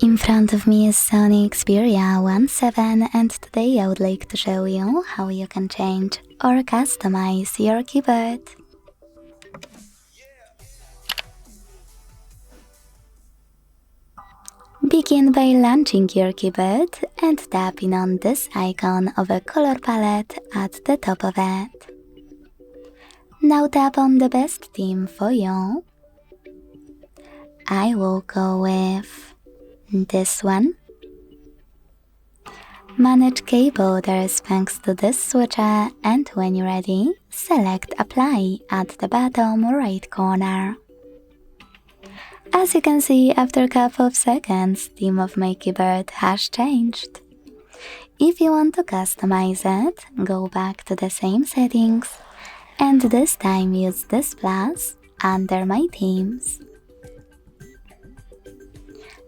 In front of me is SONY Xperia VII and today I would like to show you how you can change or customize your keyboard. Begin by launching your keyboard and tapping on this icon of a color palette at the top of it. Now tap on the best theme for you. I will go with this one. Manage key borders thanks to this switcher, and when you're ready, select Apply at the bottom right corner. As you can see, after a couple of seconds, the theme of my keyboard has changed. If you want to customize it, go back to the same settings, and this time use this plus under my themes.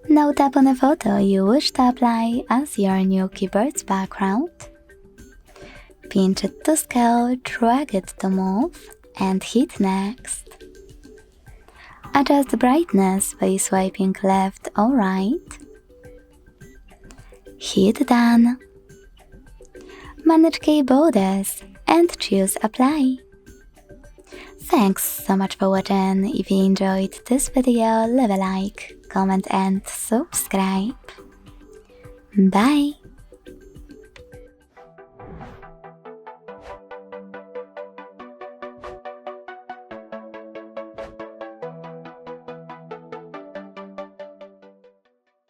Now tap on a photo you wish to apply as your new keyboard's background. Pinch it to scale, drag it to move, and hit next. Adjust the brightness by swiping left or right. Hit done. Manage key borders and choose apply. Thanks so much for watching. If you enjoyed this video, leave a like, comment and subscribe. Bye!